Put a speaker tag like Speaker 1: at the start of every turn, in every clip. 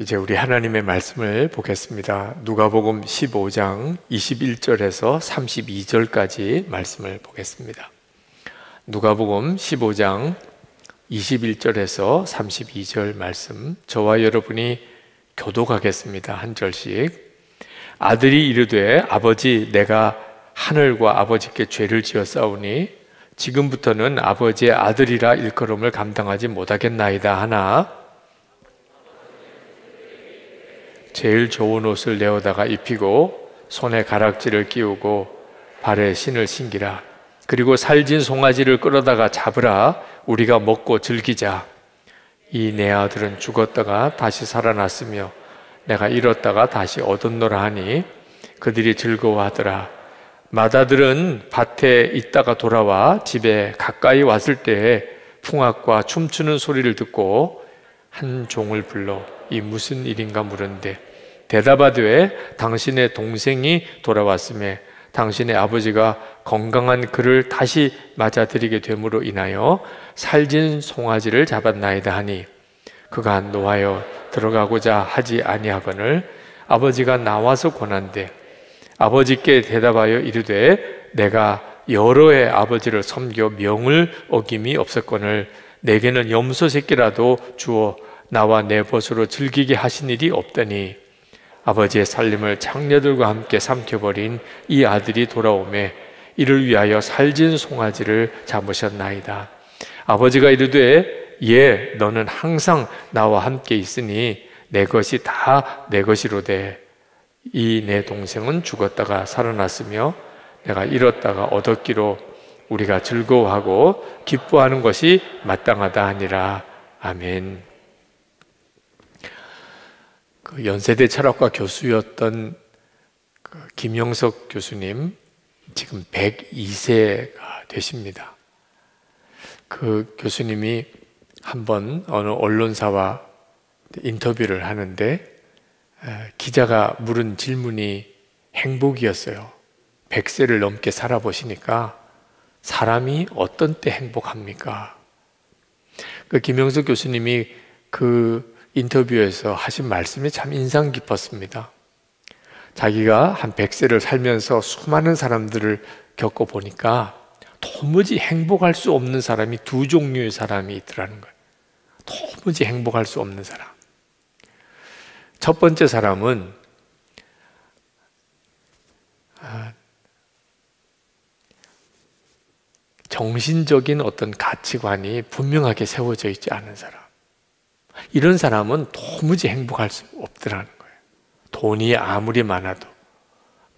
Speaker 1: 이제 우리 하나님의 말씀을 보겠습니다. 누가복음 15장 21절에서 32절까지 말씀을 보겠습니다. 누가복음 15장 21절에서 32절 말씀, 저와 여러분이 교독하겠습니다. 한 절씩. 아들이 이르되 아버지, 내가 하늘과 아버지께 죄를 지었사오니 지금부터는 아버지의 아들이라 일컬음을 감당하지 못하겠나이다 하나 제일 좋은 옷을 내어다가 입히고 손에 가락지를 끼우고 발에 신을 신기라. 그리고 살진 송아지를 끌어다가 잡으라. 우리가 먹고 즐기자. 이 내 아들은 죽었다가 다시 살아났으며 내가 잃었다가 다시 얻었노라 하니 그들이 즐거워하더라. 맏아들은 밭에 있다가 돌아와 집에 가까이 왔을 때에 풍악과 춤추는 소리를 듣고 한 종을 불러 이 무슨 일인가 물은데 대답하되 당신의 동생이 돌아왔음에 당신의 아버지가 건강한 그를 다시 맞아들이게 됨으로 인하여 살진 송아지를 잡았나이다 하니 그가 노하여 들어가고자 하지 아니하거늘 아버지가 나와서 권한대 아버지께 대답하여 이르되 내가 여러 해 아버지를 섬겨 명을 어김이 없었거늘 내게는 염소 새끼라도 주어 나와 내 벗으로 즐기게 하신 일이 없더니 아버지의 살림을 장녀들과 함께 삼켜버린 이 아들이 돌아오매 이를 위하여 살진 송아지를 잡으셨나이다. 아버지가 이르되 예, 너는 항상 나와 함께 있으니 내 것이 다 내 것이로되 이 내 동생은 죽었다가 살아났으며 내가 잃었다가 얻었기로 우리가 즐거워하고 기뻐하는 것이 마땅하다 하니라. 아멘. 그 연세대 철학과 교수였던 김영석 교수님 지금 102세가 되십니다. 그 교수님이 한번 어느 언론사와 인터뷰를 하는데 기자가 물은 질문이 행복이었어요. 100세를 넘게 살아보시니까 사람이 어떤 때 행복합니까? 그 김영석 교수님이 그 인터뷰에서 하신 말씀이 참 인상 깊었습니다. 자기가 한 100세를 살면서 수많은 사람들을 겪어보니까 도무지 행복할 수 없는 사람이 두 종류의 사람이 있더라는 거예요. 도무지 행복할 수 없는 사람. 첫 번째 사람은 정신적인 어떤 가치관이 분명하게 세워져 있지 않은 사람. 이런 사람은 도무지 행복할 수 없더라는 거예요. 돈이 아무리 많아도,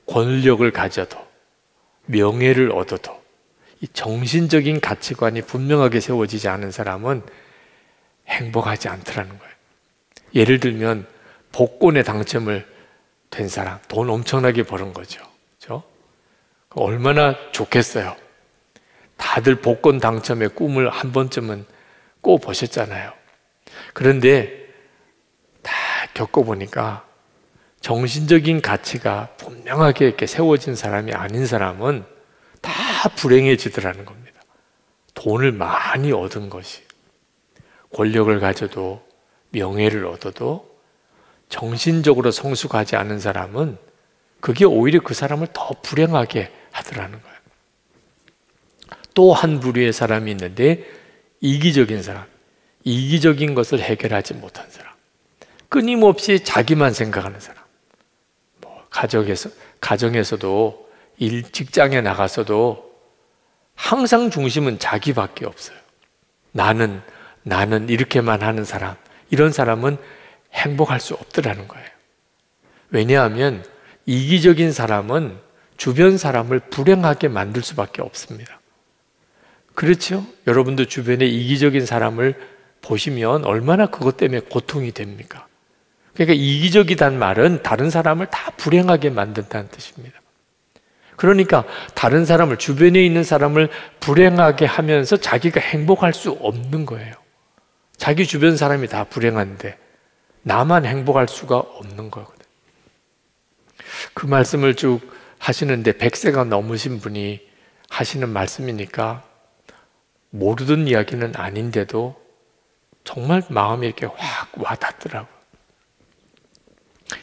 Speaker 1: 권력을 가져도, 명예를 얻어도 이 정신적인 가치관이 분명하게 세워지지 않은 사람은 행복하지 않더라는 거예요. 예를 들면 복권에 당첨을 된 사람, 돈 엄청나게 버는 거죠. 그렇죠? 얼마나 좋겠어요. 다들 복권 당첨의 꿈을 한 번쯤은 꿔보셨잖아요. 그런데 다 겪어보니까 정신적인 가치가 분명하게 이렇게 세워진 사람이 아닌 사람은 다 불행해지더라는 겁니다. 돈을 많이 얻은 것이, 권력을 가져도 명예를 얻어도 정신적으로 성숙하지 않은 사람은 그게 오히려 그 사람을 더 불행하게 하더라는 거예요. 또 한 부류의 사람이 있는데 이기적인 사람, 이기적인 것을 해결하지 못한 사람, 끊임없이 자기만 생각하는 사람. 가정에서도 직장에 나가서도 항상 중심은 자기밖에 없어요. 나는 이렇게만 하는 사람, 이런 사람은 행복할 수 없더라는 거예요. 왜냐하면 이기적인 사람은 주변 사람을 불행하게 만들 수밖에 없습니다. 그렇죠? 여러분도 주변에 이기적인 사람을 보시면 얼마나 그것 때문에 고통이 됩니까? 그러니까 이기적이란 말은 다른 사람을 다 불행하게 만든다는 뜻입니다. 그러니까 다른 사람을, 주변에 있는 사람을 불행하게 하면서 자기가 행복할 수 없는 거예요. 자기 주변 사람이 다 불행한데 나만 행복할 수가 없는 거거든요. 그 말씀을 쭉 하시는데 100세가 넘으신 분이 하시는 말씀이니까 모르던 이야기는 아닌데도 정말 마음이 이렇게 확 와닿더라고요.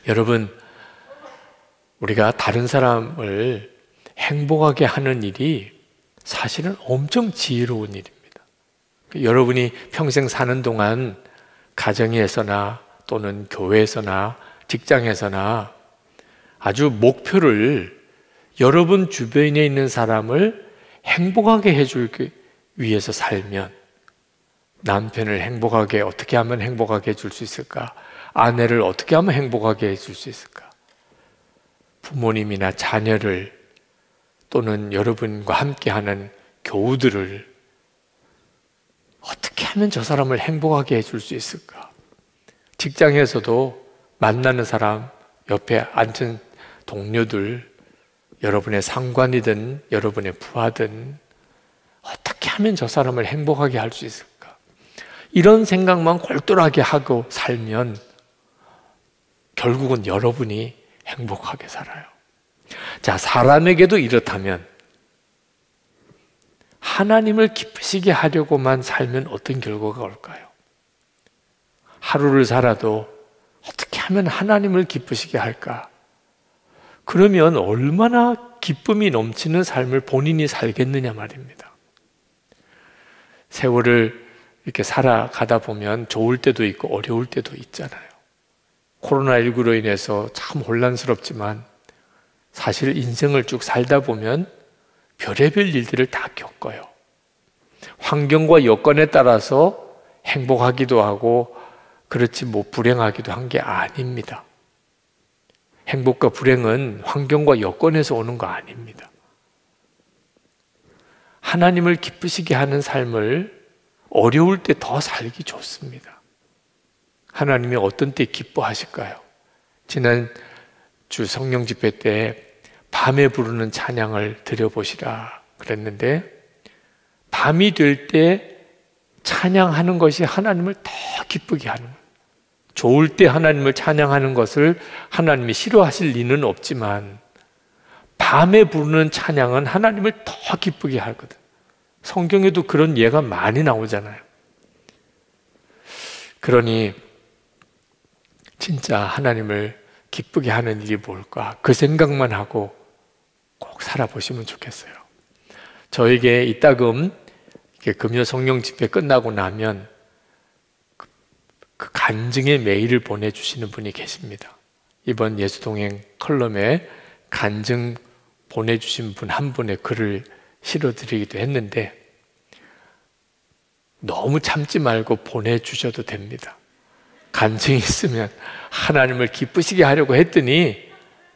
Speaker 1: 여러분, 우리가 다른 사람을 행복하게 하는 일이 사실은 엄청 지혜로운 일입니다. 여러분이 평생 사는 동안 가정에서나 또는 교회에서나 직장에서나 아주 목표를 여러분 주변에 있는 사람을 행복하게 해주기 위해서 살면, 남편을 행복하게 어떻게 하면 행복하게 해줄 수 있을까? 아내를 어떻게 하면 행복하게 해줄 수 있을까? 부모님이나 자녀를 또는 여러분과 함께하는 교우들을 어떻게 하면 저 사람을 행복하게 해줄 수 있을까? 직장에서도 만나는 사람, 옆에 앉은 동료들, 여러분의 상관이든 여러분의 부하든 어떻게 하면 저 사람을 행복하게 할 수 있을까? 이런 생각만 골똘하게 하고 살면 결국은 여러분이 행복하게 살아요. 자, 사람에게도 이렇다면 하나님을 기쁘시게 하려고만 살면 어떤 결과가 올까요? 하루를 살아도 어떻게 하면 하나님을 기쁘시게 할까? 그러면 얼마나 기쁨이 넘치는 삶을 본인이 살겠느냐 말입니다. 세월을 이렇게 살아가다 보면 좋을 때도 있고 어려울 때도 있잖아요. 코로나19로 인해서 참 혼란스럽지만 사실 인생을 쭉 살다 보면 별의별 일들을 다 겪어요. 환경과 여건에 따라서 행복하기도 하고 그렇지 불행하기도 한 게 아닙니다. 행복과 불행은 환경과 여건에서 오는 거 아닙니다. 하나님을 기쁘시게 하는 삶을 어려울 때 더 살기 좋습니다. 하나님이 어떤 때 기뻐하실까요? 지난 주 성령 집회 때 밤에 부르는 찬양을 드려보시라 그랬는데, 밤이 될 때 찬양하는 것이 하나님을 더 기쁘게 하는 거예요. 좋을 때 하나님을 찬양하는 것을 하나님이 싫어하실 리는 없지만 밤에 부르는 찬양은 하나님을 더 기쁘게 하거든. 성경에도 그런 예가 많이 나오잖아요. 그러니 진짜 하나님을 기쁘게 하는 일이 뭘까? 그 생각만 하고 꼭 살아보시면 좋겠어요. 저에게 이따금 금요 성령 집회 끝나고 나면 그 간증의 메일을 보내주시는 분이 계십니다. 이번 예수동행 컬럼에 간증 보내주신 분 한 분의 글을 실어드리기도 했는데 너무 참지 말고 보내주셔도 됩니다. 간증이 있으면 하나님을 기쁘시게 하려고 했더니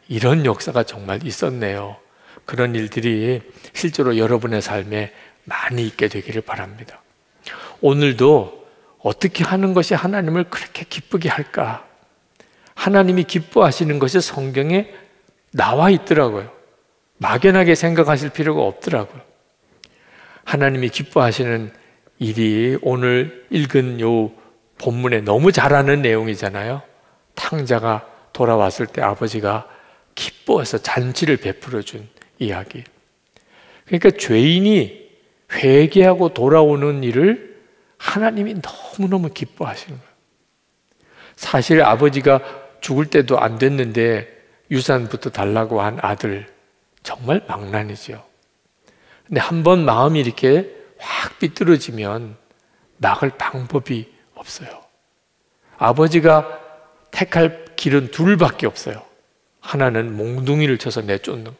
Speaker 1: 이런 역사가 정말 있었네요. 그런 일들이 실제로 여러분의 삶에 많이 있게 되기를 바랍니다. 오늘도 어떻게 하는 것이 하나님을 그렇게 기쁘게 할까? 하나님이 기뻐하시는 것이 성경에 나와 있더라고요. 막연하게 생각하실 필요가 없더라고요. 하나님이 기뻐하시는 일이 오늘 읽은 요 본문에 너무 잘 아는 내용이잖아요. 탕자가 돌아왔을 때 아버지가 기뻐해서 잔치를 베풀어 준 이야기. 그러니까 죄인이 회개하고 돌아오는 일을 하나님이 너무너무 기뻐하시는 거예요. 사실 아버지가 죽을 때도 안 됐는데 유산부터 달라고 한 아들, 정말 망난이죠. 근데 한번 마음이 이렇게 확 삐뚤어지면 막을 방법이 없어요. 아버지가 택할 길은 둘밖에 없어요. 하나는 몽둥이를 쳐서 내쫓는,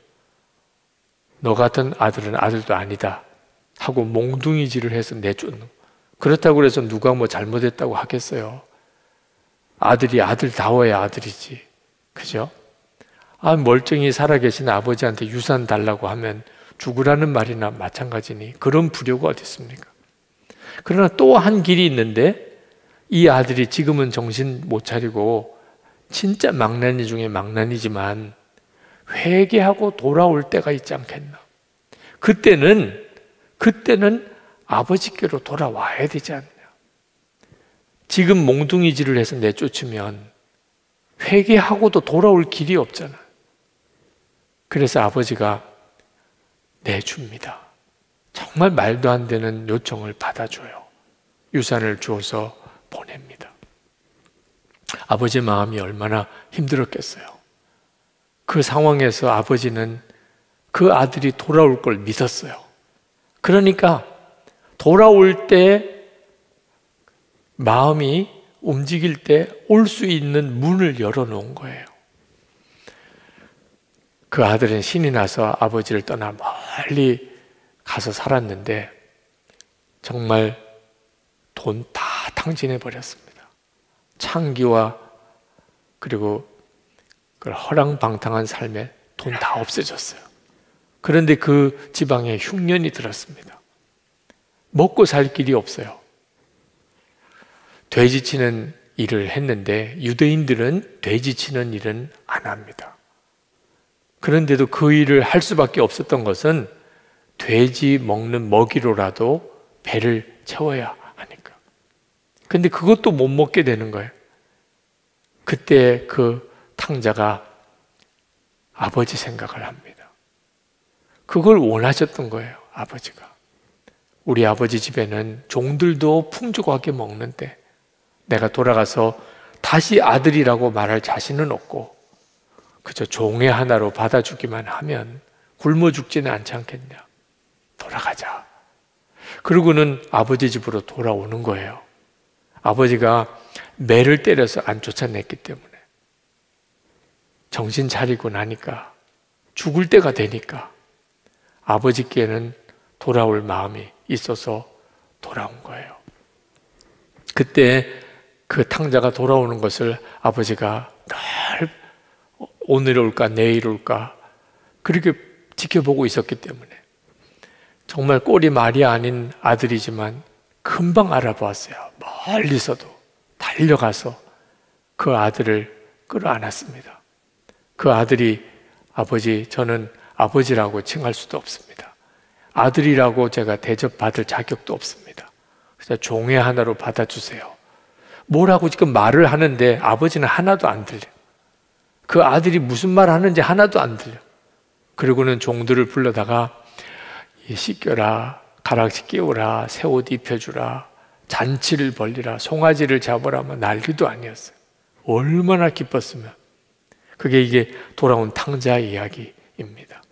Speaker 1: 너 같은 아들은 아들도 아니다 하고 몽둥이질을 해서 내쫓는. 그렇다고 해서 누가 잘못했다고 하겠어요? 아들이 아들다워야 아들이지. 그죠? 멀쩡히 살아계신 아버지한테 유산 달라고 하면 죽으라는 말이나 마찬가지니 그런 불효가 어디 있습니까? 그러나 또 한 길이 있는데 이 아들이 지금은 정신 못 차리고 진짜 망나니 중에 망나니지만 회개하고 돌아올 때가 있지 않겠나? 그때는 아버지께로 돌아와야 되지 않느냐? 지금 몽둥이질을 해서 내쫓으면 회개하고도 돌아올 길이 없잖아. 그래서 아버지가 내줍니다. 정말 말도 안 되는 요청을 받아줘요. 유산을 주어서 보냅니다. 아버지 마음이 얼마나 힘들었겠어요. 그 상황에서 아버지는 그 아들이 돌아올 걸 믿었어요. 그러니까 돌아올 때 마음이 움직일 때 올 수 있는 문을 열어놓은 거예요. 그 아들은 신이 나서 아버지를 떠나 멀리 가서 살았는데 정말 돈 다 탕진해 버렸습니다. 창기와 그리고 그 허랑방탕한 삶에 돈 다 없애졌어요. 그런데 그 지방에 흉년이 들었습니다. 먹고 살 길이 없어요. 돼지 치는 일을 했는데 유대인들은 돼지 치는 일은 안 합니다. 그런데도 그 일을 할 수밖에 없었던 것은 돼지 먹는 먹이로라도 배를 채워야 하니까. 근데 그것도 못 먹게 되는 거예요. 그때 그 탕자가 아버지 생각을 합니다. 그걸 원하셨던 거예요, 아버지가. 우리 아버지 집에는 종들도 풍족하게 먹는데 내가 돌아가서 다시 아들이라고 말할 자신은 없고 그저 종의 하나로 받아주기만 하면 굶어 죽지는 않지 않겠냐. 돌아가자. 그러고는 아버지 집으로 돌아오는 거예요. 아버지가 매를 때려서 안 쫓아냈기 때문에 정신 차리고 나니까 죽을 때가 되니까 아버지께는 돌아올 마음이 있어서 돌아온 거예요. 그때 그 탕자가 돌아오는 것을 아버지가 늘 오늘 올까 내일 올까 그렇게 지켜보고 있었기 때문에 정말 꼴이 말이 아닌 아들이지만 금방 알아보았어요. 멀리서도 달려가서 그 아들을 끌어안았습니다. 그 아들이 아버지, 저는 아버지라고 칭할 수도 없습니다. 아들이라고 제가 대접받을 자격도 없습니다. 그래서 종의 하나로 받아주세요. 뭐라고 지금 말을 하는데 아버지는 하나도 안 들려. 그 아들이 무슨 말 하는지 하나도 안 들려. 그리고는 종들을 불러다가 씻겨라, 가락지 끼우라, 새 옷 입혀주라, 잔치를 벌리라, 송아지를 잡으라 하면 난리도 아니었어요. 얼마나 기뻤으면. 그게 이게 돌아온 탕자의 이야기입니다.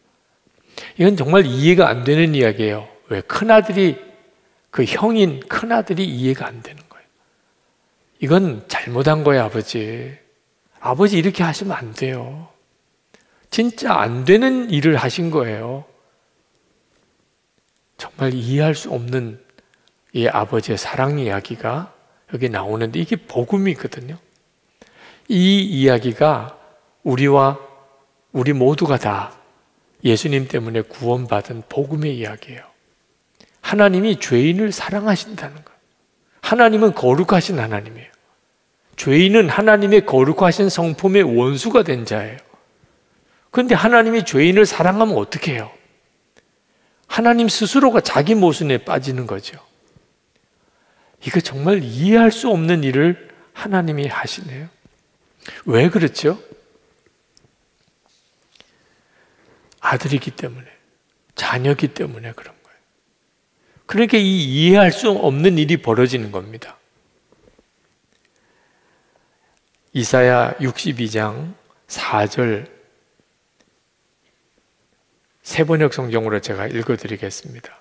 Speaker 1: 이건 정말 이해가 안 되는 이야기예요. 왜? 큰아들이, 그 형인 큰아들이 이해가 안 되는 거예요. 이건 잘못한 거예요, 아버지. 아버지 이렇게 하시면 안 돼요. 진짜 안 되는 일을 하신 거예요. 정말 이해할 수 없는 이 아버지의 사랑 이야기가 여기 나오는데 이게 복음이거든요. 이 이야기가 우리 모두가 다 예수님 때문에 구원받은 복음의 이야기예요. 하나님이 죄인을 사랑하신다는 거예요. 하나님은 거룩하신 하나님이에요. 죄인은 하나님의 거룩하신 성품의 원수가 된 자예요. 그런데 하나님이 죄인을 사랑하면 어떻게 해요? 하나님 스스로가 자기 모순에 빠지는 거죠. 이거 정말 이해할 수 없는 일을 하나님이 하시네요. 왜 그렇죠? 아들이기 때문에, 자녀이기 때문에 그런 거예요. 그러니까 이 이해할 수 없는 일이 벌어지는 겁니다. 이사야 62장 4절 세번역 성경으로 제가 읽어드리겠습니다.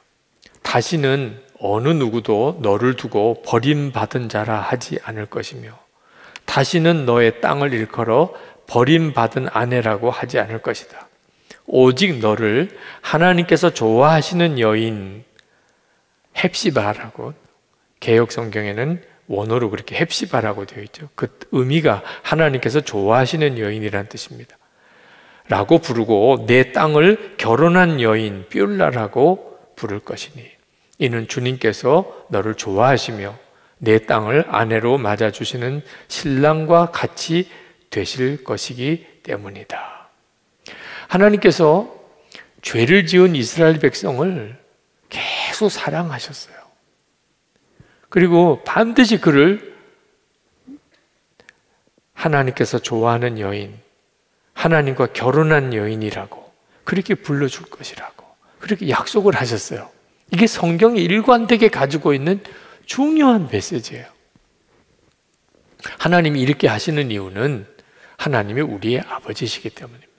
Speaker 1: 다시는 어느 누구도 너를 두고 버림받은 자라 하지 않을 것이며 다시는 너의 땅을 일컬어 버림받은 아내라고 하지 않을 것이다. 오직 너를 하나님께서 좋아하시는 여인 헵시바라고, 개역 성경에는 원어로 그렇게 헵시바라고 되어 있죠. 그 의미가 하나님께서 좋아하시는 여인이란 뜻입니다. 라고 부르고 내 땅을 결혼한 여인 뷸라라고 부를 것이니 이는 주님께서 너를 좋아하시며 내 땅을 아내로 맞아주시는 신랑과 같이 되실 것이기 때문이다. 하나님께서 죄를 지은 이스라엘 백성을 계속 사랑하셨어요. 그리고 반드시 그를 하나님께서 좋아하는 여인, 하나님과 결혼한 여인이라고 그렇게 불러줄 것이라고 그렇게 약속을 하셨어요. 이게 성경이 일관되게 가지고 있는 중요한 메시지예요. 하나님이 이렇게 하시는 이유는 하나님이 우리의 아버지시기 때문입니다.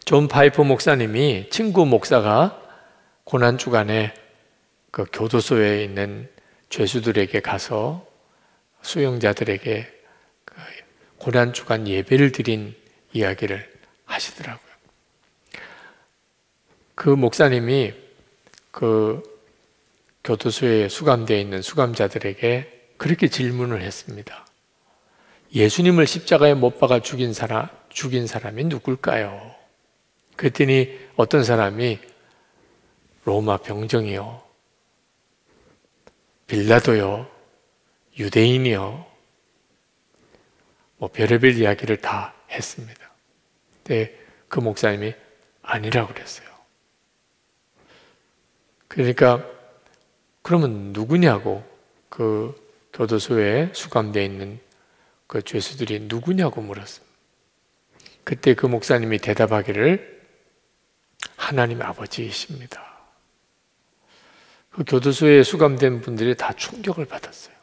Speaker 1: 존 파이퍼 목사님이 친구 목사가 고난주간에 그 교도소에 있는 죄수들에게 가서 수용자들에게 그 고난주간 예배를 드린 이야기를 하시더라고요. 그 목사님이 그 교도소에 수감되어 있는 수감자들에게 그렇게 질문을 했습니다. 예수님을 십자가에 못 박아 죽인 사람이 누굴까요? 그랬더니 어떤 사람이 로마 병정이요, 빌라도요, 유대인이요, 뭐 별의별 이야기를 다 했습니다. 근데 그 목사님이 아니라고 그랬어요. 그러니까 그러면 누구냐고, 그 교도소에 수감되어 있는 그 죄수들이 누구냐고 물었습니다. 그때 그 목사님이 대답하기를 하나님 아버지이십니다. 그 교도소에 수감된 분들이 다 충격을 받았어요.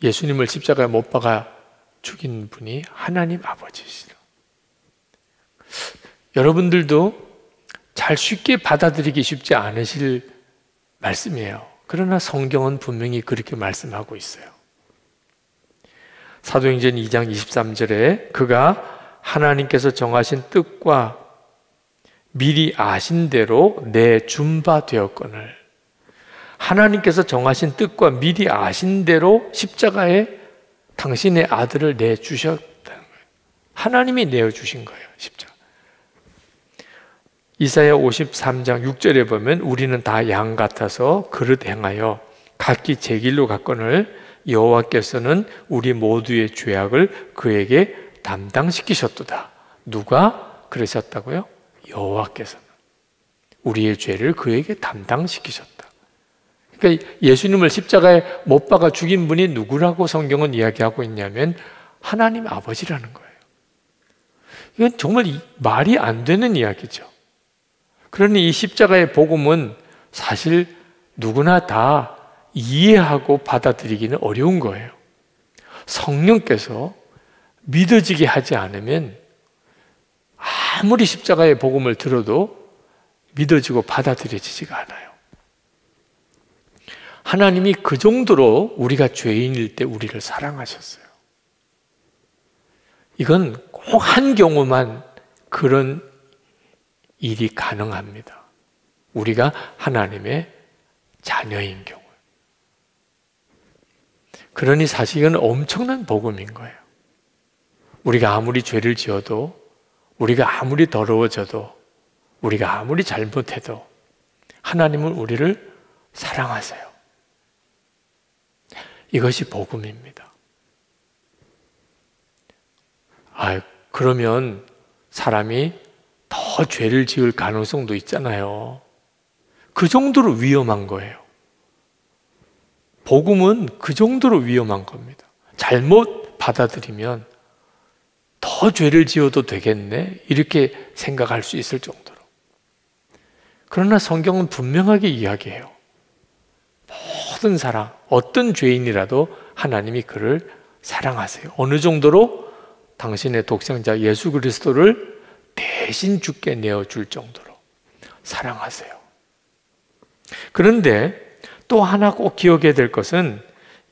Speaker 1: 예수님을 십자가에 못 박아 죽인 분이 하나님 아버지시다. 여러분들도 잘 쉽게 받아들이기 쉽지 않으실 말씀이에요. 그러나 성경은 분명히 그렇게 말씀하고 있어요. 사도행전 2장 23절에 그가 하나님께서 정하신 뜻과 미리 아신 대로 내준 바 되었거늘, 하나님께서 정하신 뜻과 미리 아신 대로 십자가에 당신의 아들을 내주셨다는 거예요. 하나님이 내어주신 거예요, 십자가. 이사야 53장 6절에 보면 우리는 다 양 같아서 그릇 행하여 각기 제 길로 갔거늘 여호와께서는 우리 모두의 죄악을 그에게 담당시키셨도다. 누가 그러셨다고요? 여호와께서는 우리의 죄를 그에게 담당시키셨다. 그러니까 예수님을 십자가에 못 박아 죽인 분이 누구라고 성경은 이야기하고 있냐면 하나님 아버지라는 거예요. 이건 정말 말이 안 되는 이야기죠. 그러니 이 십자가의 복음은 사실 누구나 다 이해하고 받아들이기는 어려운 거예요. 성령께서 믿어지게 하지 않으면 아무리 십자가의 복음을 들어도 믿어지고 받아들여지지가 않아요. 하나님이 그 정도로 우리가 죄인일 때 우리를 사랑하셨어요. 이건 꼭 한 경우만 그런 일이 가능합니다. 우리가 하나님의 자녀인 경우. 그러니 사실 이건 엄청난 복음인 거예요. 우리가 아무리 죄를 지어도, 우리가 아무리 더러워져도, 우리가 아무리 잘못해도 하나님은 우리를 사랑하세요. 이것이 복음입니다. 그러면 사람이 더 죄를 지을 가능성도 있잖아요. 그 정도로 위험한 거예요. 복음은 그 정도로 위험한 겁니다. 잘못 받아들이면 더 죄를 지어도 되겠네, 이렇게 생각할 수 있을 정도로. 그러나 성경은 분명하게 이야기해요. 모든 사람, 어떤 죄인이라도 하나님이 그를 사랑하세요. 어느 정도로? 당신의 독생자 예수 그리스도를 대신 죽게 내어줄 정도로 사랑하세요. 그런데 또 하나 꼭 기억해야 될 것은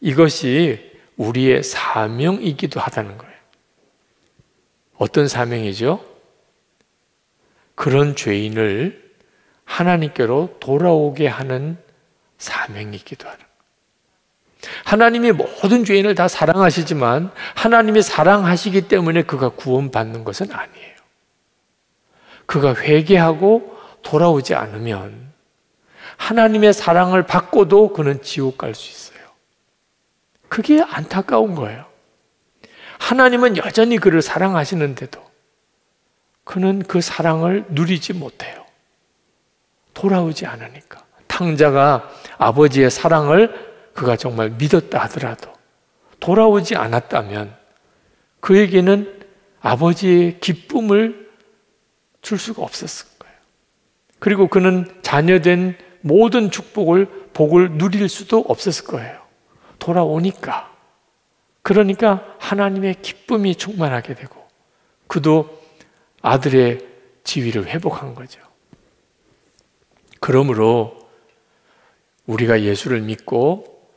Speaker 1: 이것이 우리의 사명이기도 하다는 거예요. 어떤 사명이죠? 그런 죄인을 하나님께로 돌아오게 하는 사명이기도 하는 거예요. 하나님이 모든 죄인을 다 사랑하시지만 하나님이 사랑하시기 때문에 그가 구원받는 것은 아니에요. 그가 회개하고 돌아오지 않으면 하나님의 사랑을 받고도 그는 지옥 갈 수 있어요. 그게 안타까운 거예요. 하나님은 여전히 그를 사랑하시는데도 그는 그 사랑을 누리지 못해요. 돌아오지 않으니까. 탕자가 아버지의 사랑을 그가 정말 믿었다 하더라도 돌아오지 않았다면 그에게는 아버지의 기쁨을 줄 수가 없었을 거예요. 그리고 그는 자녀된 모든 복을 누릴 수도 없었을 거예요. 돌아오니까, 그러니까 하나님의 기쁨이 충만하게 되고 그도 아들의 지위를 회복한 거죠. 그러므로 우리가 예수를 믿고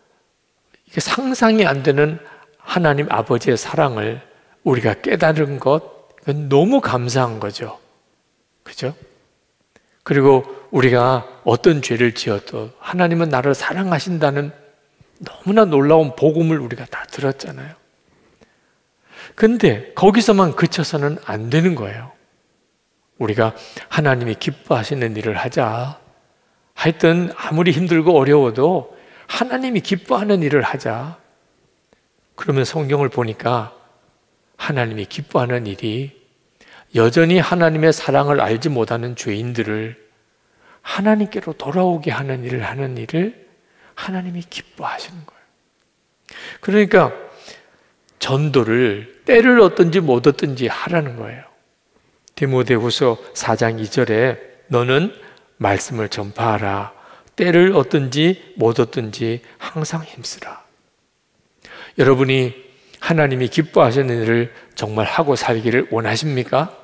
Speaker 1: 이게 상상이 안 되는 하나님 아버지의 사랑을 우리가 깨달은 것, 그건 너무 감사한 거죠. 그죠? 그리고 우리가 어떤 죄를 지어도 하나님은 나를 사랑하신다는 너무나 놀라운 복음을 우리가 다 들었잖아요. 근데 거기서만 그쳐서는 안 되는 거예요. 우리가 하나님이 기뻐하시는 일을 하자. 하여튼 아무리 힘들고 어려워도 하나님이 기뻐하는 일을 하자. 그러면 성경을 보니까 하나님이 기뻐하는 일이 여전히 하나님의 사랑을 알지 못하는 죄인들을 하나님께로 돌아오게 하는 일을 하나님이 기뻐하시는 거예요. 그러니까 전도를 때를 얻든지 못 얻든지 하라는 거예요. 디모데후서 4장 2절에 너는 말씀을 전파하라. 때를 얻든지 못 얻든지 항상 힘쓰라. 여러분이 하나님이 기뻐하시는 일을 정말 하고 살기를 원하십니까?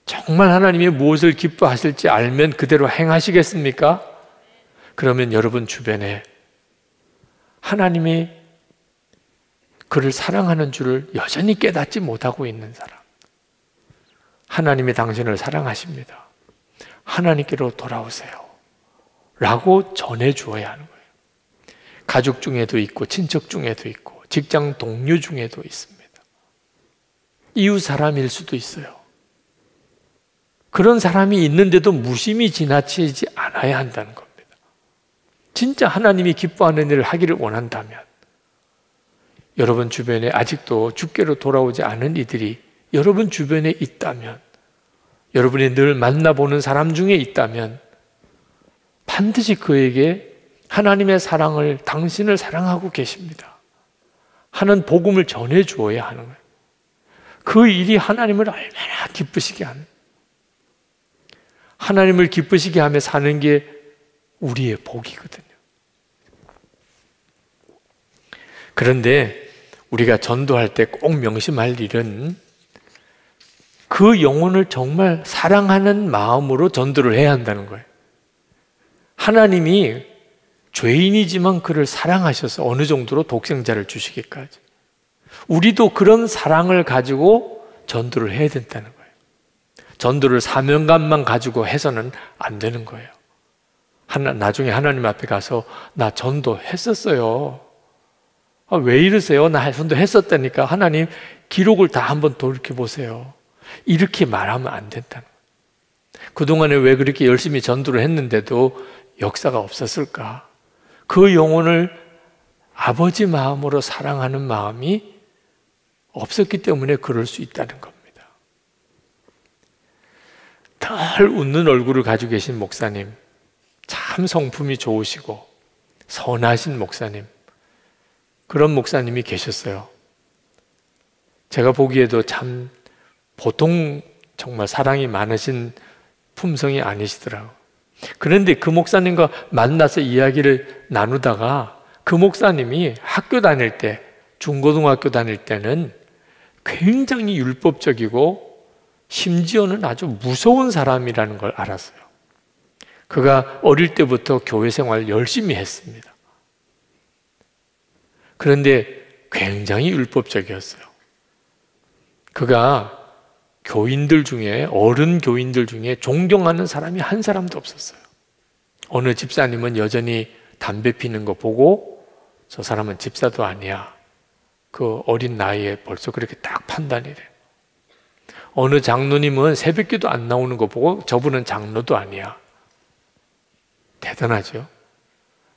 Speaker 1: 정말 하나님이 무엇을 기뻐하실지 알면 그대로 행하시겠습니까? 그러면 여러분 주변에 하나님이 그를 사랑하는 줄을 여전히 깨닫지 못하고 있는 사람, 하나님이 당신을 사랑하십니다. 하나님께로 돌아오세요 라고 전해주어야 하는 거예요. 가족 중에도 있고 친척 중에도 있고 직장 동료 중에도 있습니다. 이웃 사람일 수도 있어요. 그런 사람이 있는데도 무심히 지나치지 않아야 한다는 겁니다. 진짜 하나님이 기뻐하는 일을 하기를 원한다면 여러분 주변에 아직도 주께로 돌아오지 않은 이들이 여러분 주변에 있다면, 여러분이 늘 만나보는 사람 중에 있다면 반드시 그에게 하나님의 사랑을, 당신을 사랑하고 계십니다 하는 복음을 전해 주어야 하는 거예요. 그 일이 하나님을 얼마나 기쁘시게 하는, 하나님을 기쁘시게 하며 사는 게 우리의 복이거든요. 그런데 우리가 전도할 때 꼭 명심할 일은 그 영혼을 정말 사랑하는 마음으로 전도를 해야 한다는 거예요. 하나님이 죄인이지만 그를 사랑하셔서 어느 정도로 독생자를 주시기까지 우리도 그런 사랑을 가지고 전도를 해야 된다는 거예요. 전도를 사명감만 가지고 해서는 안 되는 거예요. 나중에 하나님 앞에 가서 나 전도했었어요. 왜 이러세요? 나 전도했었다니까. 하나님 기록을 다 한번 돌이켜보세요. 이렇게 말하면 안 된다는 거예요. 그동안에 왜 그렇게 열심히 전도를 했는데도 역사가 없었을까? 그 영혼을 아버지 마음으로 사랑하는 마음이 없었기 때문에 그럴 수 있다는 겁니다. 덜 웃는 얼굴을 가지고 계신 목사님, 참 성품이 좋으시고 선하신 목사님, 그런 목사님이 계셨어요. 제가 보기에도 참 보통 정말 사랑이 많으신 품성이 아니시더라고요. 그런데 그 목사님과 만나서 이야기를 나누다가 그 목사님이 학교 다닐 때, 중고등학교 다닐 때는 굉장히 율법적이고 심지어는 아주 무서운 사람이라는 걸 알았어요. 그가 어릴 때부터 교회 생활을 열심히 했습니다. 그런데 굉장히 율법적이었어요. 그가 교인들 중에, 어른 교인들 중에 존경하는 사람이 한 사람도 없었어요. 어느 집사님은 여전히 담배 피는 거 보고 저 사람은 집사도 아니야. 그 어린 나이에 벌써 그렇게 딱 판단이 돼요. 어느 장로님은 새벽기도 안 나오는 거 보고 저분은 장로도 아니야. 대단하죠.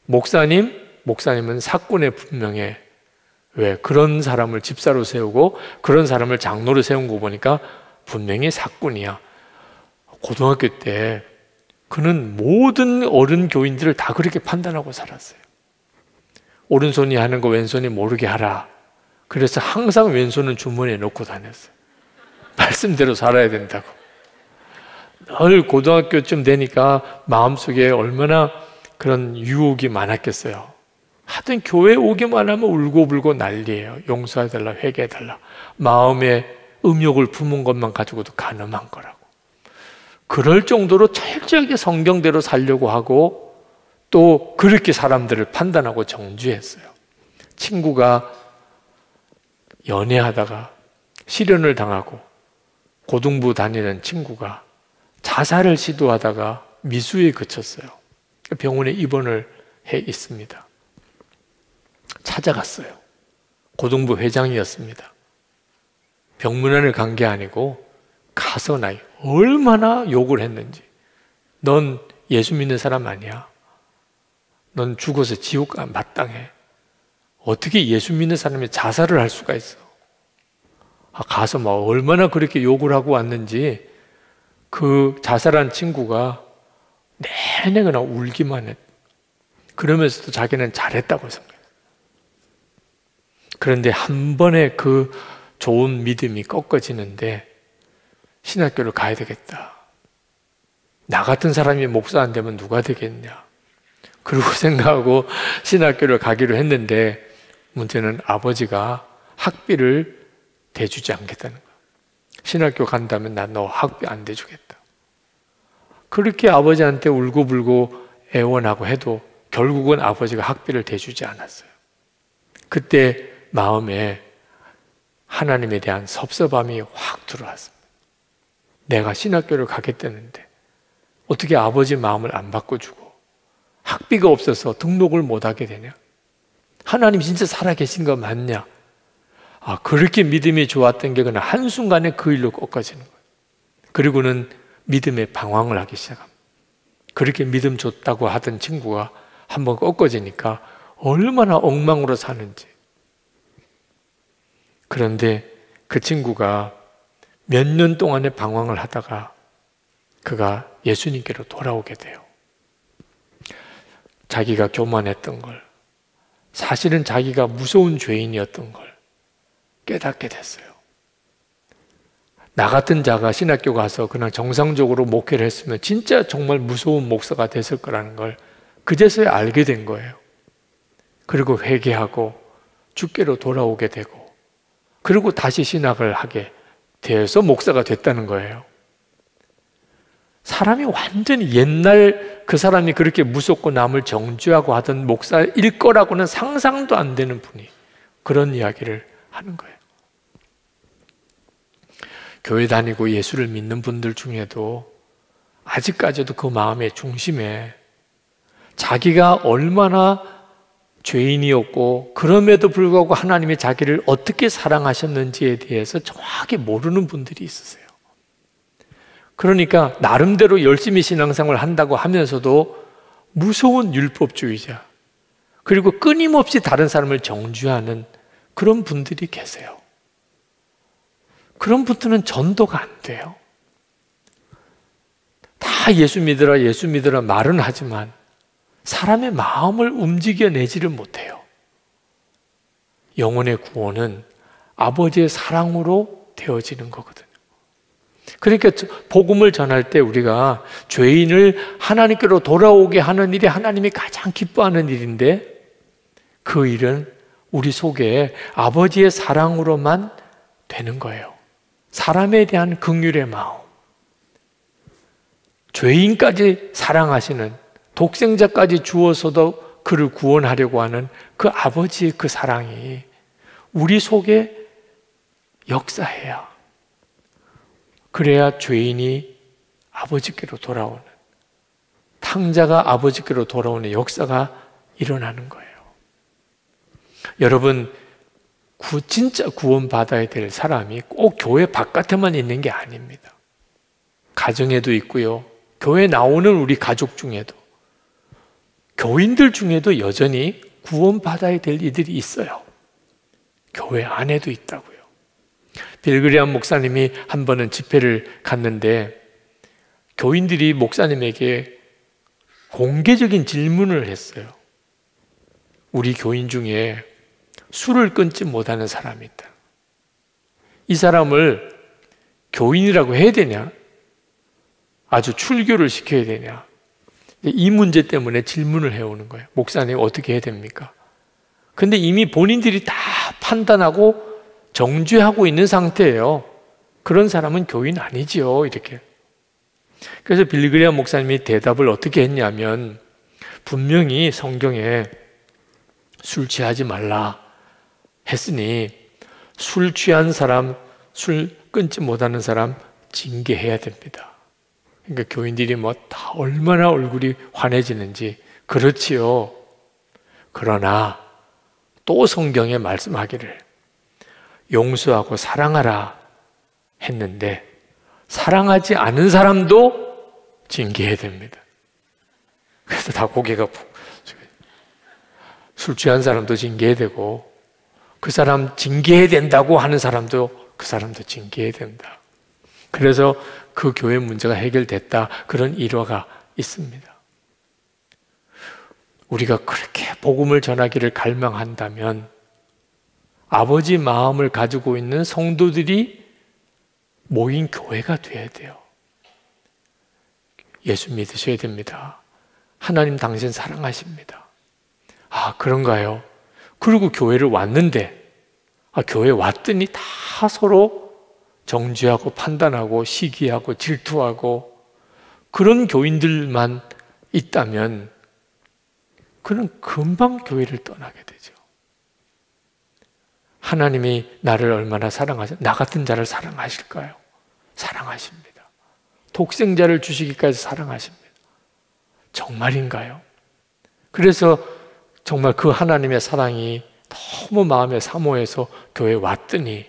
Speaker 1: 목사님은 사건에 분명해. 왜? 그런 사람을 집사로 세우고 그런 사람을 장로로 세운 거 보니까 분명히 사꾼이야. 고등학교 때 그는 모든 어른 교인들을 다 그렇게 판단하고 살았어요. 오른손이 하는 거 왼손이 모르게 하라. 그래서 항상 왼손은 주머니에 넣고 다녔어요. 말씀대로 살아야 된다고. 늘 고등학교쯤 되니까 마음속에 얼마나 그런 유혹이 많았겠어요. 하여튼 교회 오기만 하면 울고불고 난리예요. 용서해달라, 회개해달라. 마음에 음욕을 품은 것만 가지고도 간음한 거라고. 그럴 정도로 철저하게 성경대로 살려고 하고 또 그렇게 사람들을 판단하고 정죄했어요. 친구가 연애하다가 실연을 당하고 고등부 다니는 친구가 자살을 시도하다가 미수에 그쳤어요. 병원에 입원을 해 있습니다. 찾아갔어요. 고등부 회장이었습니다. 병문안을 간 게 아니고 가서 나 얼마나 욕을 했는지. 넌 예수 믿는 사람 아니야. 넌 죽어서 지옥 마땅해. 어떻게 예수 믿는 사람이 자살을 할 수가 있어. 가서 막 얼마나 그렇게 욕을 하고 왔는지 그 자살한 친구가 내내 그냥 울기만 했. 그러면서도 자기는 잘했다고 생각해요. 그런데 한 번에 그 좋은 믿음이 꺾어지는데 신학교를 가야 되겠다. 나 같은 사람이 목사 안 되면 누가 되겠냐. 그러고 생각하고 신학교를 가기로 했는데 문제는 아버지가 학비를 대주지 않겠다는 거야. 신학교 간다면 난 너 학비 안 대주겠다. 그렇게 아버지한테 울고불고 애원하고 해도 결국은 아버지가 학비를 대주지 않았어요. 그때 마음에 하나님에 대한 섭섭함이 확 들어왔습니다. 내가 신학교를 가겠다는데 어떻게 아버지 마음을 안 바꿔주고 학비가 없어서 등록을 못하게 되냐? 하나님 진짜 살아계신 거 맞냐? 그렇게 믿음이 좋았던 게 그냥 한순간에 그 일로 꺾어지는 거예요. 그리고는 믿음의 방황을 하기 시작합니다. 그렇게 믿음 좋다고 하던 친구가 한번 꺾어지니까 얼마나 엉망으로 사는지. 그런데 그 친구가 몇 년 동안의 방황을 하다가 그가 예수님께로 돌아오게 돼요. 자기가 교만했던 걸, 사실은 자기가 무서운 죄인이었던 걸 깨닫게 됐어요. 나 같은 자가 신학교 가서 그냥 정상적으로 목회를 했으면 진짜 정말 무서운 목사가 됐을 거라는 걸 그제서야 알게 된 거예요. 그리고 회개하고 주께로 돌아오게 되고 그리고 다시 신학을 하게 되어서 목사가 됐다는 거예요. 사람이 완전히 옛날 그 사람이 그렇게 무섭고 남을 정죄하고 하던 목사일 거라고는 상상도 안 되는 분이 그런 이야기를 하는 거예요. 교회 다니고 예수를 믿는 분들 중에도 아직까지도 그 마음의 중심에 자기가 얼마나 죄인이었고 그럼에도 불구하고 하나님이 자기를 어떻게 사랑하셨는지에 대해서 정확히 모르는 분들이 있으세요. 그러니까 나름대로 열심히 신앙생활을 한다고 하면서도 무서운 율법주의자, 그리고 끊임없이 다른 사람을 정죄하는 그런 분들이 계세요. 그런 분들은 전도가 안 돼요. 다 예수 믿으라 예수 믿으라 말은 하지만 사람의 마음을 움직여내지를 못해요. 영혼의 구원은 아버지의 사랑으로 되어지는 거거든요. 그러니까 복음을 전할 때 우리가 죄인을 하나님께로 돌아오게 하는 일이 하나님이 가장 기뻐하는 일인데 그 일은 우리 속에 아버지의 사랑으로만 되는 거예요. 사람에 대한 긍휼의 마음, 죄인까지 사랑하시는, 독생자까지 주어서도 그를 구원하려고 하는 그 아버지의 그 사랑이 우리 속에 역사해야, 그래야 죄인이 아버지께로 돌아오는, 탕자가 아버지께로 돌아오는 역사가 일어나는 거예요. 여러분, 진짜 구원받아야 될 사람이 꼭 교회 바깥에만 있는 게 아닙니다. 가정에도 있고요, 교회 나오는 우리 가족 중에도, 교인들 중에도 여전히 구원받아야 될 이들이 있어요. 교회 안에도 있다고요. 빌그리암 목사님이 한 번은 집회를 갔는데 교인들이 목사님에게 공개적인 질문을 했어요. 우리 교인 중에 술을 끊지 못하는 사람이 있다. 이 사람을 교인이라고 해야 되냐? 아주 출교를 시켜야 되냐? 이 문제 때문에 질문을 해오는 거예요. 목사님 어떻게 해야 됩니까? 근데 이미 본인들이 다 판단하고 정죄하고 있는 상태예요. 그런 사람은 교인 아니지요, 이렇게. 그래서 빌리 그레이엄 목사님이 대답을 어떻게 했냐면, 분명히 성경에 술 취하지 말라 했으니 술 취한 사람, 술 끊지 못하는 사람 징계해야 됩니다. 그러니까 교인들이 뭐 다 얼마나 얼굴이 환해지는지. 그렇지요. 그러나 또 성경에 말씀하기를 용서하고 사랑하라 했는데 사랑하지 않은 사람도 징계해야 됩니다. 그래서 다 고개가 술 취한 사람도 징계해야 되고 그 사람 징계해야 된다고 하는 사람도 그 사람도 징계해야 된다. 그래서 그 교회 문제가 해결됐다. 그런 일화가 있습니다. 우리가 그렇게 복음을 전하기를 갈망한다면 아버지 마음을 가지고 있는 성도들이 모인 교회가 돼야 돼요. 예수 믿으셔야 됩니다. 하나님 당신 사랑하십니다. 아, 그런가요? 그리고 교회를 왔는데 교회 왔더니 다 서로 정죄하고 판단하고 시기하고 질투하고 그런 교인들만 있다면 그는 금방 교회를 떠나게 되죠. 하나님이 나를 얼마나 나 같은 자를 사랑하실까요? 사랑하십니다. 독생자를 주시기까지 사랑하십니다. 정말인가요? 그래서 정말 그 하나님의 사랑이 너무 마음에 사모해서 교회에 왔더니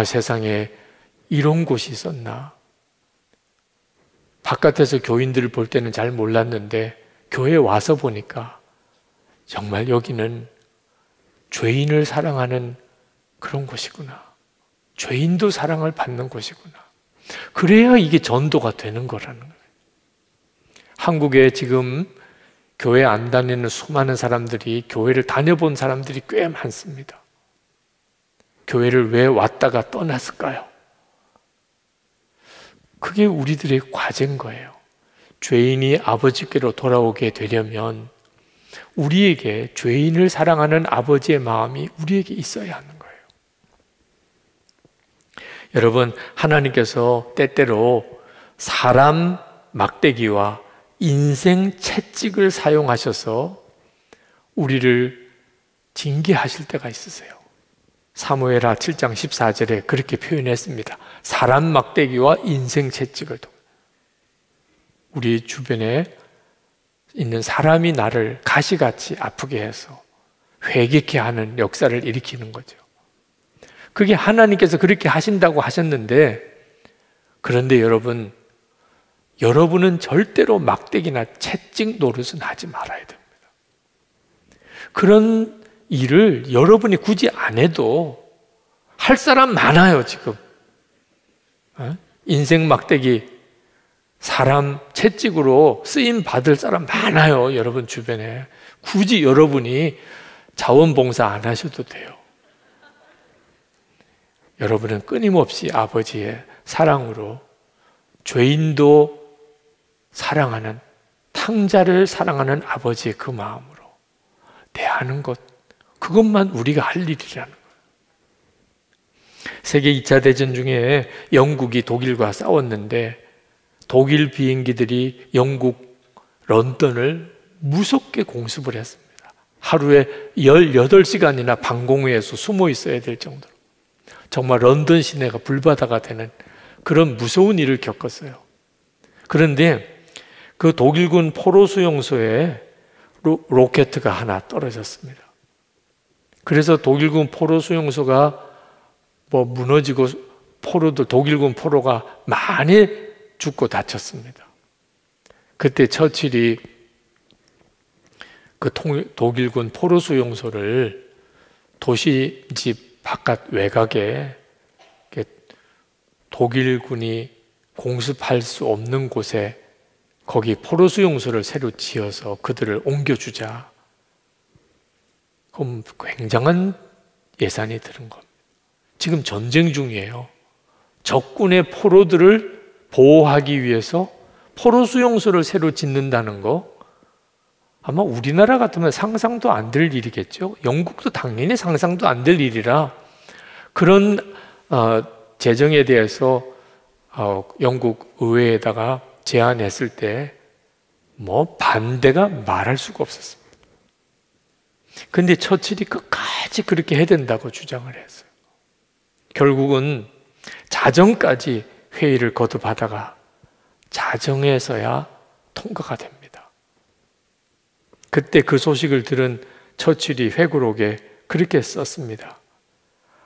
Speaker 1: 세상에 이런 곳이 있었나. 바깥에서 교인들을 볼 때는 잘 몰랐는데 교회에 와서 보니까 정말 여기는 죄인을 사랑하는 그런 곳이구나. 죄인도 사랑을 받는 곳이구나. 그래야 이게 전도가 되는 거라는 거예요. 한국에 지금 교회 안 다니는 수많은 사람들이 교회를 다녀본 사람들이 꽤 많습니다. 교회를 왜 왔다가 떠났을까요? 그게 우리들의 과제인 거예요. 죄인이 아버지께로 돌아오게 되려면 우리에게 죄인을 사랑하는 아버지의 마음이 우리에게 있어야 하는 거예요. 여러분, 하나님께서 때때로 사람 막대기와 인생 채찍을 사용하셔서 우리를 징계하실 때가 있으세요. 사무엘하 7장 14절에 그렇게 표현했습니다. 사람 막대기와 인생 채찍을 통해 우리 주변에 있는 사람이 나를 가시같이 아프게 해서 회개케 하는 역사를 일으키는 거죠. 그게 하나님께서 그렇게 하신다고 하셨는데, 그런데 여러분은 절대로 막대기나 채찍 노릇은 하지 말아야 됩니다. 그런 일을 여러분이 굳이 안 해도 할 사람 많아요, 지금. 인생 막대기, 사람 채찍으로 쓰임 받을 사람 많아요, 여러분 주변에. 굳이 여러분이 자원봉사 안 하셔도 돼요. 여러분은 끊임없이 아버지의 사랑으로 죄인도 사랑하는, 탕자를 사랑하는 아버지의 그 마음으로 대하는 것, 그것만 우리가 할 일이라는 거예요. 세계 2차 대전 중에 영국이 독일과 싸웠는데 독일 비행기들이 영국 런던을 무섭게 공습을 했습니다. 하루에 18시간이나 방공호에서 숨어 있어야 될 정도로 정말 런던 시내가 불바다가 되는 그런 무서운 일을 겪었어요. 그런데 그 독일군 포로 수용소에 로켓가 하나 떨어졌습니다. 그래서 독일군 포로 수용소가 무너지고 독일군 포로가 많이 죽고 다쳤습니다. 그때 처칠이 그 독일군 포로 수용소를 도시집 바깥 외곽에 독일군이 공습할 수 없는 곳에 거기 포로 수용소를 새로 지어서 그들을 옮겨주자. 그럼 굉장한 예산이 드는 겁니다. 지금 전쟁 중이에요. 적군의 포로들을 보호하기 위해서 포로 수용소를 새로 짓는다는 거, 아마 우리나라 같으면 상상도 안 될 일이겠죠. 영국도 당연히 상상도 안 될 일이라 그런 재정에 대해서 영국 의회에다가 제안했을 때 뭐 반대가 말할 수가 없었습니다. 근데 처칠이 끝까지 그렇게 해야 된다고 주장을 했어요. 결국은 자정까지 회의를 거듭하다가 자정에서야 통과가 됩니다. 그때 그 소식을 들은 처칠이 회고록에 그렇게 썼습니다.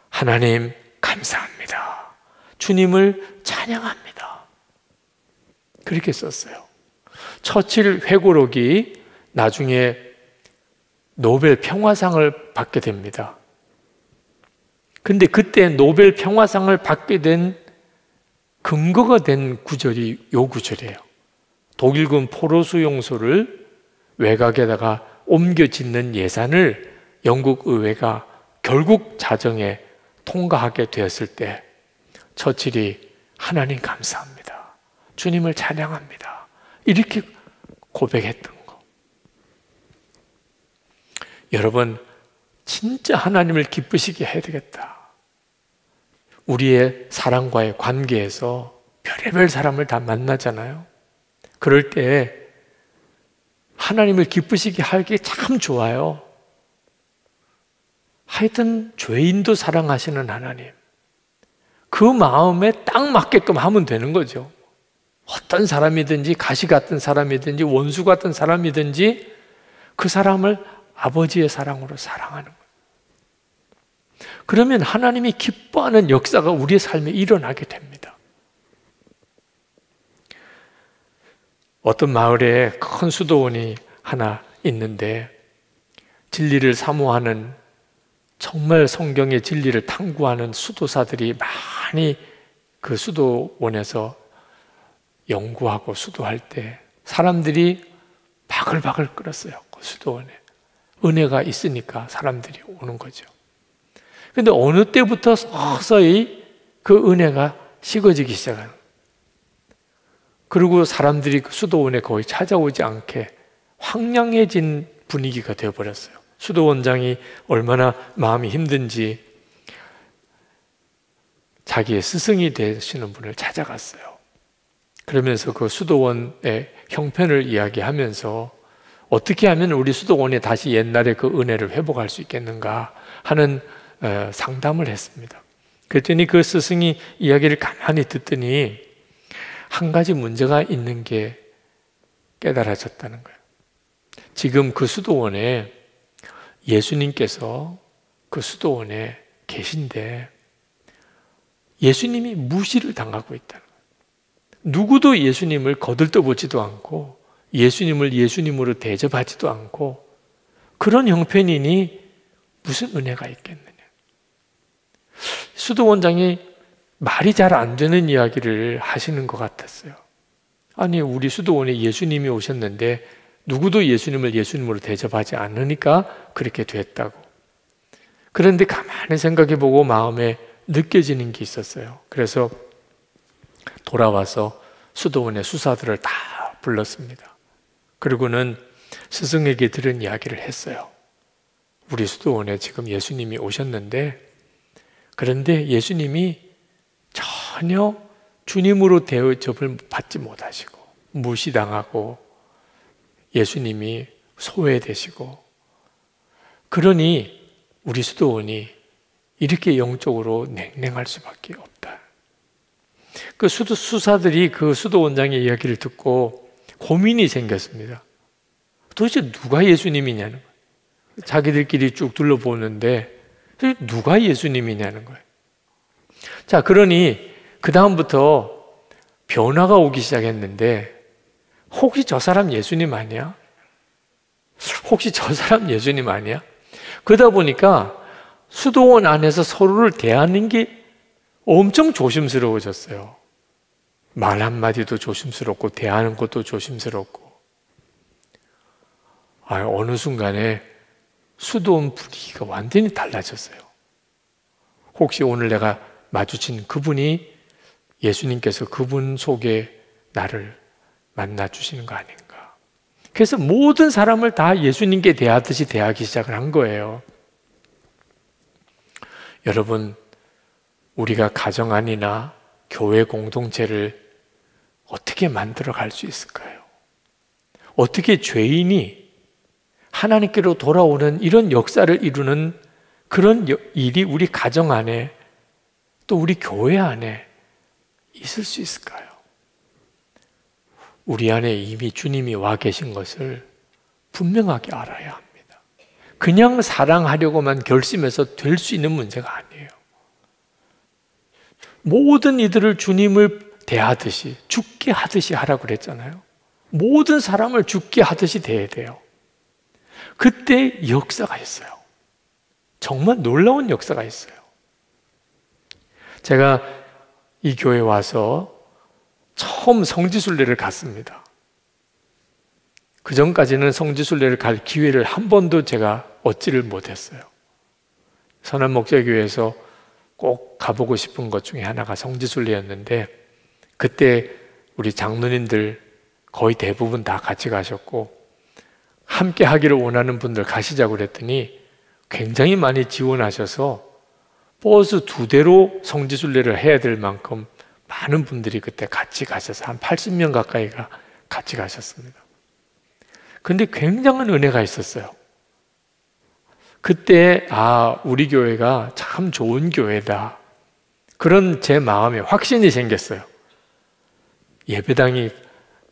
Speaker 1: 하나님 감사합니다. 주님을 찬양합니다. 그렇게 썼어요. 처칠 회고록이 나중에 노벨 평화상을 받게 됩니다. 근데 그때 노벨 평화상을 받게 된 근거가 된 구절이 요 구절이에요. 독일군 포로수용소를 외곽에다가 옮겨 짓는 예산을 영국 의회가 결국 자정에 통과하게 되었을 때 처칠이 하나님 감사합니다. 주님을 찬양합니다. 이렇게 고백했던 거. 여러분, 진짜 하나님을 기쁘시게 해야 되겠다. 우리의 사람과의 관계에서 별의별 사람을 다 만나잖아요. 그럴 때 하나님을 기쁘시게 하기 참 좋아요. 하여튼 죄인도 사랑하시는 하나님. 그 마음에 딱 맞게끔 하면 되는 거죠. 어떤 사람이든지 가시 같은 사람이든지 원수 같은 사람이든지 그 사람을 아버지의 사랑으로 사랑하는 거예요. 그러면 하나님이 기뻐하는 역사가 우리의 삶에 일어나게 됩니다. 어떤 마을에 큰 수도원이 하나 있는데 진리를 사모하는, 정말 성경의 진리를 탐구하는 수도사들이 많이 그 수도원에서 연구하고 수도할 때 사람들이 바글바글 끓었어요. 그 수도원에 은혜가 있으니까 사람들이 오는 거죠. 근데 어느 때부터 서서히 그 은혜가 식어지기 시작하는 거예요. 그리고 사람들이 그 수도원에 거의 찾아오지 않게 황량해진 분위기가 되어버렸어요. 수도원장이 얼마나 마음이 힘든지 자기의 스승이 되시는 분을 찾아갔어요. 그러면서 그 수도원의 형편을 이야기하면서 어떻게 하면 우리 수도원에 다시 옛날의 그 은혜를 회복할 수 있겠는가 하는 상담을 했습니다. 그랬더니 그 스승이 이야기를 가만히 듣더니 한 가지 문제가 있는 게 깨달아졌다는 거예요. 지금 그 수도원에 예수님께서 그 수도원에 계신데 예수님이 무시를 당하고 있다는 거예요. 누구도 예수님을 거들떠보지도 않고 예수님을 예수님으로 대접하지도 않고 그런 형편이니 무슨 은혜가 있겠느냐. 수도원장이 말이 잘 안 되는 이야기를 하시는 것 같았어요. 아니, 우리 수도원에 예수님이 오셨는데 누구도 예수님을 예수님으로 대접하지 않으니까 그렇게 됐다고. 그런데 가만히 생각해보고 마음에 느껴지는 게 있었어요. 그래서 돌아와서 수도원의 수사들을 다 불렀습니다. 그리고는 스승에게 들은 이야기를 했어요. 우리 수도원에 지금 예수님이 오셨는데 그런데 예수님이 전혀 주님으로 대접을 받지 못하시고 무시당하고 예수님이 소외되시고 그러니 우리 수도원이 이렇게 영적으로 냉랭할 수밖에 없다. 그 수사들이 그 수도원장의 이야기를 듣고 고민이 생겼습니다. 도대체 누가 예수님이냐는 거예요. 자기들끼리 쭉 둘러보는데 누가 예수님이냐는 거예요. 자, 그러니 그 다음부터 변화가 오기 시작했는데 혹시 저 사람 예수님 아니야? 혹시 저 사람 예수님 아니야? 그러다 보니까 수도원 안에서 서로를 대하는 게 엄청 조심스러워졌어요. 말 한마디도 조심스럽고 대하는 것도 조심스럽고 어느 순간에 수도원 분위기가 완전히 달라졌어요. 혹시 오늘 내가 마주친 그분이 예수님께서 그분 속에 나를 만나 주시는 거 아닌가? 그래서 모든 사람을 다 예수님께 대하듯이 대하기 시작을 한 거예요. 여러분, 우리가 가정 안이나 교회 공동체를 어떻게 만들어 갈 수 있을까요? 어떻게 죄인이 하나님께로 돌아오는 이런 역사를 이루는 그런 일이 우리 가정 안에 또 우리 교회 안에 있을 수 있을까요? 우리 안에 이미 주님이 와 계신 것을 분명하게 알아야 합니다. 그냥 사랑하려고만 결심해서 될 수 있는 문제가 아니에요. 모든 이들을 주님을 대하듯이, 죽게 하듯이 하라고 그랬잖아요. 모든 사람을 죽게 하듯이 대해야 돼요. 그때 역사가 있어요. 정말 놀라운 역사가 있어요. 제가 이 교회에 와서 처음 성지순례를 갔습니다. 그 전까지는 성지순례를 갈 기회를 한 번도 제가 얻지를 못했어요. 선한목자교회에서 꼭 가보고 싶은 것 중에 하나가 성지순례였는데, 그때 우리 장로님들 거의 대부분 다 같이 가셨고, 함께 하기를 원하는 분들 가시자고 그랬더니 굉장히 많이 지원하셔서 버스 2대로 성지순례를 해야 될 만큼 많은 분들이 그때 같이 가셔서 한 80명 가까이가 같이 가셨습니다. 근데 굉장한 은혜가 있었어요. 그때 우리 교회가 참 좋은 교회다, 그런 제 마음에 확신이 생겼어요. 예배당이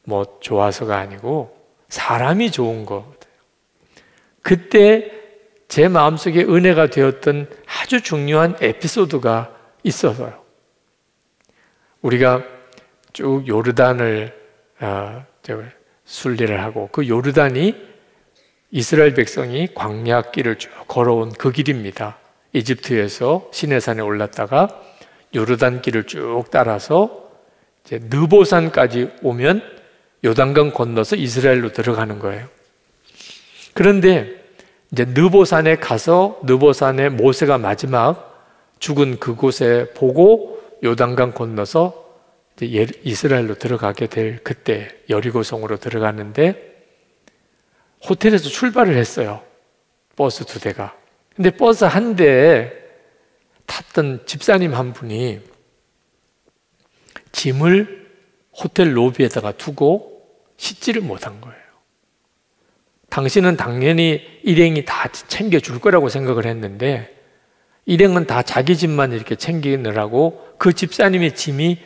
Speaker 1: 뭐 좋아서가 아니고 사람이 좋은 거. 그때 제 마음속에 은혜가 되었던 아주 중요한 에피소드가 있어서요. 우리가 쭉 요르단을 순례를 하고, 그 요르단이 이스라엘 백성이 광야길을 쭉 걸어온 그 길입니다. 이집트에서 시내산에 올랐다가 요르단 길을 쭉 따라서 이제 느보산까지 오면 요단강 건너서 이스라엘로 들어가는 거예요. 그런데 이제 느보산에 가서 느보산에 모세가 마지막 죽은 그곳에 보고 요단강 건너서 이제 이스라엘로 들어가게 될 그때 여리고성으로 들어가는데, 호텔에서 출발을 했어요. 버스 2대가. 근데 버스 한 대에 탔던 집사님 한 분이 짐을 호텔 로비에다가 두고 씻지를 못한 거예요. 당신은 당연히 일행이 다 챙겨줄 거라고 생각을 했는데, 일행은 다 자기 짐만 이렇게 챙기느라고 그 집사님의 짐이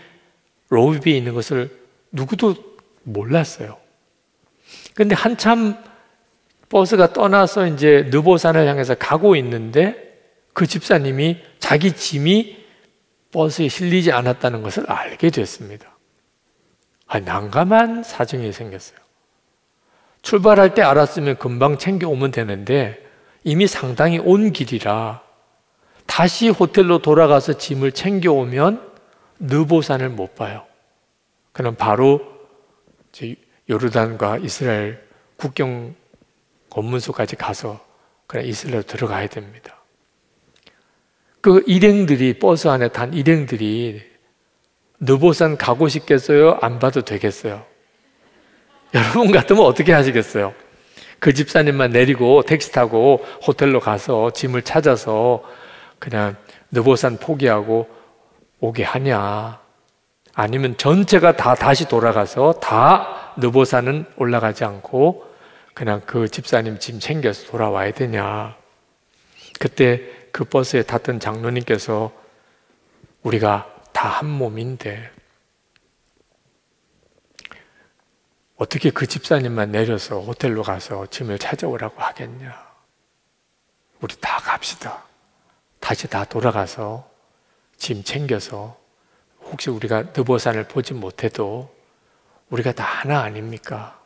Speaker 1: 로비에 있는 것을 누구도 몰랐어요. 근데 한참 버스가 떠나서 이제 느보산을 향해서 가고 있는데, 그 집사님이 자기 짐이 버스에 실리지 않았다는 것을 알게 됐습니다. 난감한 사정이 생겼어요. 출발할 때 알았으면 금방 챙겨오면 되는데 이미 상당히 온 길이라 다시 호텔로 돌아가서 짐을 챙겨오면 느보산을 못 봐요. 그럼 바로 요르단과 이스라엘 국경 검문소까지 가서 그냥 이스라엘로 들어가야 됩니다. 그 일행들이, 버스 안에 탄 일행들이 느보산 가고 싶겠어요? 안 봐도 되겠어요? 여러분 같으면 어떻게 하시겠어요? 그 집사님만 내리고 택시 타고 호텔로 가서 짐을 찾아서 그냥 느보산 포기하고 오게 하냐? 아니면 전체가 다 다시 돌아가서 다 느보산은 올라가지 않고 그냥 그 집사님 짐 챙겨서 돌아와야 되냐? 그때 그 버스에 탔던 장로님께서 우리가 다 한 몸인데 어떻게 그 집사님만 내려서 호텔로 가서 짐을 찾아오라고 하겠냐? 우리 다 갑시다. 다시 다 돌아가서 짐 챙겨서 혹시 우리가 느보산을 보지 못해도 우리가 다 하나 아닙니까?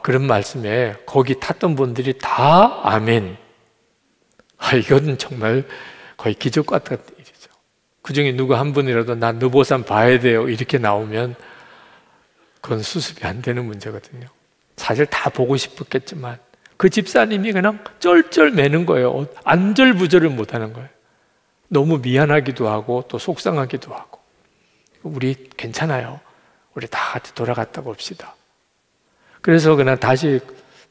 Speaker 1: 그런 말씀에 거기 탔던 분들이 다 아멘. 이건 정말 거의 기적 같은 일이죠. 그 중에 누구 한 분이라도 나 느보산 봐야 돼요 이렇게 나오면 그건 수습이 안 되는 문제거든요. 사실 다 보고 싶었겠지만 그 집사님이 그냥 쩔쩔 매는 거예요. 안절부절을 못하는 거예요. 너무 미안하기도 하고 또 속상하기도 하고. 우리 괜찮아요. 우리 다 같이 돌아갔다 봅시다. 그래서 그냥 다시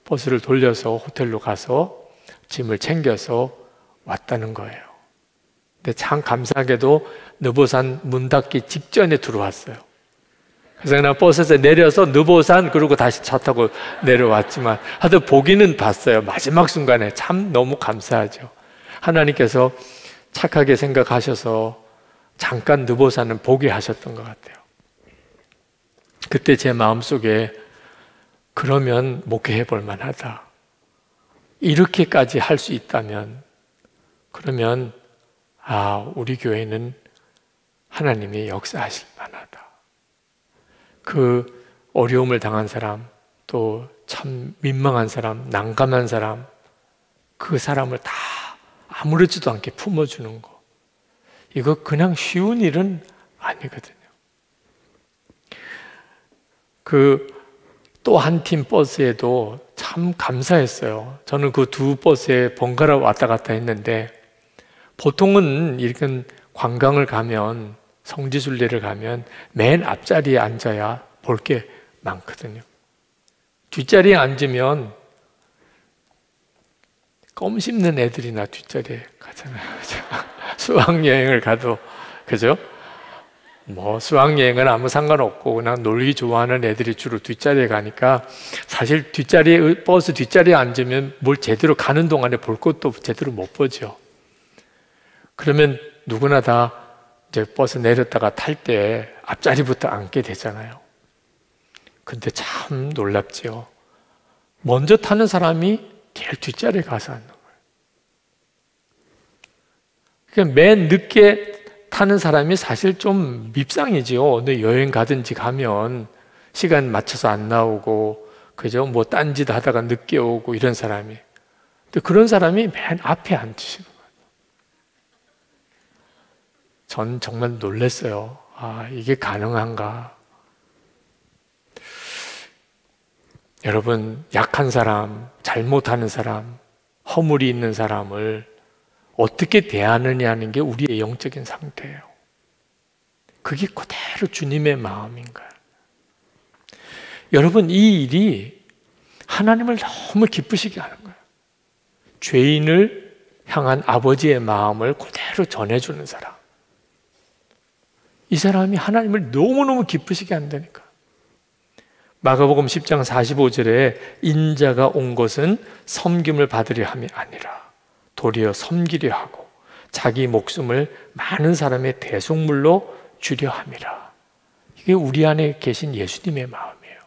Speaker 1: 버스를 돌려서 호텔로 가서 짐을 챙겨서 왔다는 거예요. 근데 참 감사하게도 느보산 문 닫기 직전에 들어왔어요. 그래서 그냥 버스에서 내려서 느보산 그리고 다시 차 타고 내려왔지만 하여튼 보기는 봤어요. 마지막 순간에 참 너무 감사하죠. 하나님께서 착하게 생각하셔서 잠깐 느보산은 보게 하셨던 것 같아요. 그때 제 마음속에 그러면 목회해 볼 만하다. 이렇게까지 할 수 있다면 그러면 우리 교회는 하나님이 역사하실 만하다. 그 어려움을 당한 사람, 또 참 민망한 사람, 난감한 사람, 그 사람을 다 아무렇지도 않게 품어주는 거, 이거 그냥 쉬운 일은 아니거든요. 또 한 팀 버스에도 참 감사했어요. 저는 그 두 버스에 번갈아 왔다 갔다 했는데, 보통은 이렇게 관광을 가면, 성지순례를 가면 맨 앞자리에 앉아야 볼 게 많거든요. 뒷자리에 앉으면 껌 씹는 애들이나 뒷자리에 가잖아요. 수학여행을 가도, 그죠? 수학여행은 아무 상관없고 그냥 놀기 좋아하는 애들이 주로 뒷자리에 가니까, 사실 버스 뒷자리에 앉으면 뭘 제대로 가는 동안에 볼 것도 제대로 못 보죠. 그러면 누구나 다 이제 버스 내렸다가 탈 때 앞자리부터 앉게 되잖아요. 근데 참 놀랍죠. 먼저 타는 사람이 제일 뒷자리에 가서 앉는 거예요. 그러니까 맨 늦게 타는 사람이 사실 좀 밉상이지요. 근데 여행 가든지 가면 시간 맞춰서 안 나오고, 그죠? 딴짓 하다가 늦게 오고 이런 사람이. 근데 그런 사람이 맨 앞에 앉으시는 거예요. 전 정말 놀랐어요. 이게 가능한가? 여러분, 약한 사람, 잘못하는 사람, 허물이 있는 사람을 어떻게 대하느냐는 게 우리의 영적인 상태예요. 그게 그대로 주님의 마음인가요? 여러분, 이 일이 하나님을 너무 기쁘시게 하는 거예요. 죄인을 향한 아버지의 마음을 그대로 전해주는 사람. 이 사람이 하나님을 너무너무 기쁘시게 한다니까. 마가복음 10장 45절에 인자가 온 것은 섬김을 받으려 함이 아니라 도리어 섬기려 하고 자기 목숨을 많은 사람의 대속물로 주려 함이라. 이게 우리 안에 계신 예수님의 마음이에요.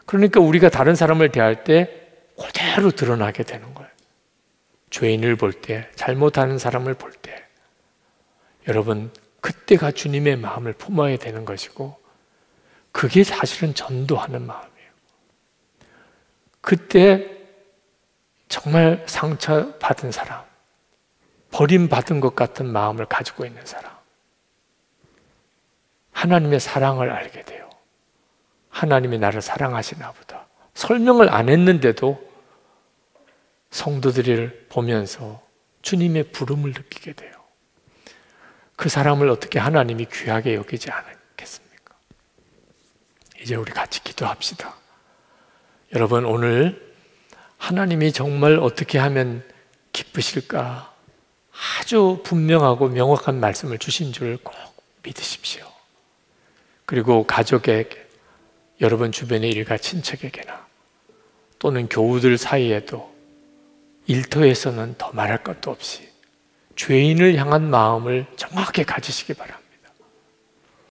Speaker 1: 그러니까 우리가 다른 사람을 대할 때 그대로 드러나게 되는 거예요. 죄인을 볼 때, 잘못하는 사람을 볼 때, 여러분, 그때가 주님의 마음을 품어야 되는 것이고, 그게 사실은 전도하는 마음이에요. 그때 정말 상처받은 사람, 버림받은 것 같은 마음을 가지고 있는 사람, 하나님의 사랑을 알게 돼요. 하나님이 나를 사랑하시나 보다. 설명을 안 했는데도 성도들을 보면서 주님의 부름을 느끼게 돼요. 그 사람을 어떻게 하나님이 귀하게 여기지 않겠습니까? 이제 우리 같이 기도합시다. 여러분, 오늘 하나님이 정말 어떻게 하면 기쁘실까? 아주 분명하고 명확한 말씀을 주신 줄 꼭 믿으십시오. 그리고 가족에게, 여러분 주변의 일가 친척에게나 또는 교우들 사이에도 일터에서는 더 말할 것도 없이 죄인을 향한 마음을 정확하게 가지시기 바랍니다.